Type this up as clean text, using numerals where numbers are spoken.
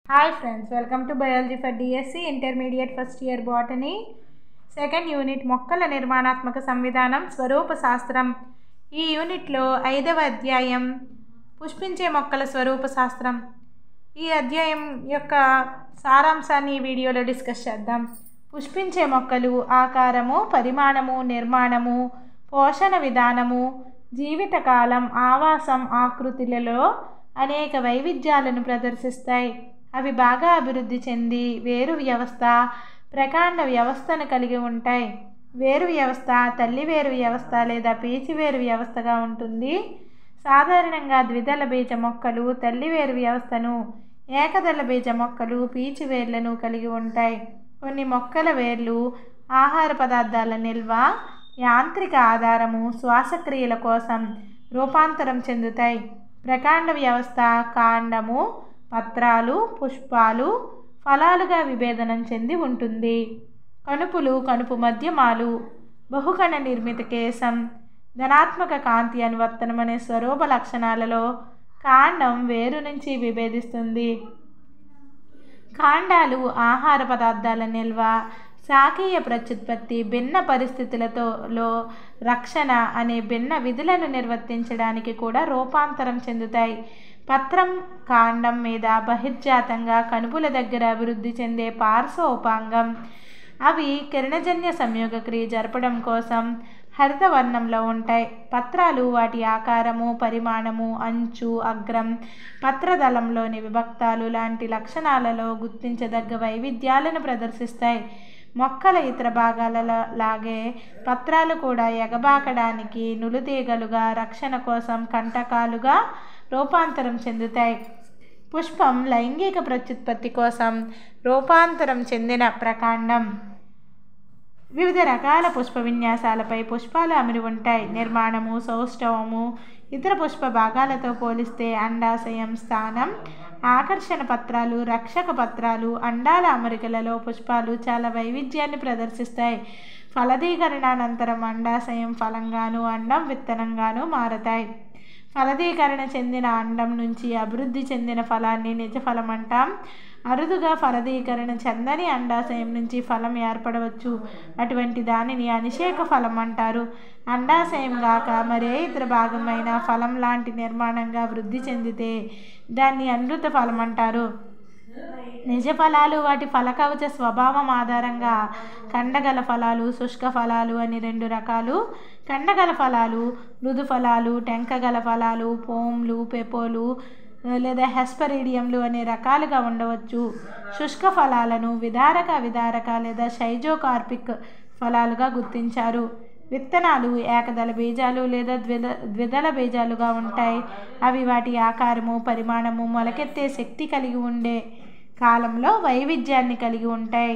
Hi friends, welcome to Biology for DSC Intermediate First Year Botany second unit మొక్కల నిర్మాణాత్మక సంవిధానం స్వరూప శాస్త్రం. ఈ యూనిట్లో 5వ అధ్యాయం పుష్పించే మొక్కల స్వరూప శాస్త్రం. ఈ అధ్యాయం యొక్క సారాంశాన్ని ఈ వీడియోలో డిస్కస్ చేద్దాం. పుష్పించే మొక్కలు ఆకారము, పరిమాణము, నిర్మాణము, పోషణ విధానము, జీవితకాలం, ఆవాసం, ఆకృతులలో అనేక వైవిధ్యాలను ప్రదర్శిస్తాయి. అవి బాగా అభివృద్ధి చెంది వేరు వ్యవస్థ, ప్రకాండ వ్యవస్థను కలిగి ఉంటాయి. వేరు వ్యవస్థ తల్లి వేరు వ్యవస్థ లేదా పీచి వేరు వ్యవస్థగా ఉంటుంది. సాధారణంగా ద్విదళ బీజ మొక్కలు తల్లి వేరు వ్యవస్థను, ఏకదళ బీజ మొక్కలు పీచి వేర్లను కలిగి ఉంటాయి. కొన్ని మొక్కల వేర్లు ఆహార పదార్థాల నిల్వ, యాంత్రిక ఆధారము, శ్వాసక్రియల కోసం రూపాంతరం చెందుతాయి. ప్రకాండ వ్యవస్థ కాండము, పత్రాలు, పుష్పాలు, ఫలాలుగా విభేదనం చెంది ఉంటుంది. కణుపులు, కణుపు మధ్యమాలు, బహుకణ నిర్మిత కేశం, ధనాత్మక కాంతి అనువర్తనం అనే స్వరూప లక్షణాలలో కాండం వేరు నుంచి విభేదిస్తుంది. కాండాలు ఆహార పదార్థాల నిల్వ, శాఖీయ ప్రత్యుత్పత్తి, భిన్న పరిస్థితులలో రక్షణ అనే భిన్న విధులను నిర్వర్తించడానికి కూడా రూపాంతరం చెందుతాయి. పత్రం కాండం మీద బహిర్జాతంగా కణుపుల దగ్గర అభివృద్ధి చెందే పార్శ్వోపాంగం. అవి కిరణజన్య సంయోగ క్రియ జరపడం కోసం హరిత వర్ణంలో ఉంటాయి. పత్రాలు వాటి ఆకారము, పరిమాణము, అంచు, అగ్రం, పత్రదళంలోని విభక్తాలు లాంటి లక్షణాలలో గుర్తించదగ్గ వైవిధ్యాలను ప్రదర్శిస్తాయి. మొక్కల ఇతర భాగాల లాగే పత్రాలు కూడా ఎగబాకడానికి నులుతీగలుగా, రక్షణ కోసం కంటకాలుగా రూపాంతరం చెందుతాయి. పుష్పం లైంగిక ప్రత్యుత్పత్తి కోసం రూపాంతరం చెందిన ప్రకాండం. వివిధ రకాల పుష్ప విన్యాసాలపై పుష్పాలు అమరి ఉంటాయి. నిర్మాణము, సౌష్ఠవము ఇతర పుష్ప భాగాలతో పోలిస్తే అండాశయం, స్థానం, ఆకర్షణ పత్రాలు, రక్షక పత్రాలు, అండాల అమరికలలో పుష్పాలు చాలా వైవిధ్యాన్ని ప్రదర్శిస్తాయి. ఫలదీకరణానంతరం అండాశయం ఫలంగాను, అండం విత్తనంగాను మారతాయి. ఫలదీకరణ చెందిన అండం నుంచి అభివృద్ధి చెందిన ఫలాన్ని నిజఫలం అంటాం. అరుదుగా ఫలదీకరణ చెందని అండాశయం నుంచి ఫలం ఏర్పడవచ్చు. అటువంటి దానిని అనిషేక ఫలం అంటారు. అండాశయం గాక మరే ఇతర భాగమైన ఫలం లాంటి నిర్మాణంగా వృద్ధి చెందితే దాన్ని అనృత ఫలం అంటారు. నిజ ఫలాలు వాటి ఫలకవచ స్వభావం ఆధారంగా కండగల ఫలాలు, శుష్క ఫలాలు అని 2 రకాలు. కండగల ఫలాలు మృదు ఫలాలు, టెంకగల ఫలాలు పోమ్లు, పెపోలు లేదా హెస్పరీడియంలు అనే రకాలుగా ఉండవచ్చు. శుష్క ఫలాలను విదారక, విదారక లేదా షైజోకార్పిక్ ఫలాలుగా గుర్తించారు. విత్తనాలు ఏకదళ బీజాలు లేదా ద్విదళ బీజాలుగా ఉంటాయి. అవి వాటి ఆకారము, పరిమాణము, మొలకెత్తే శక్తి కలిగి ఉండే కాలంలో వైవిధ్యాన్ని కలిగి ఉంటాయి.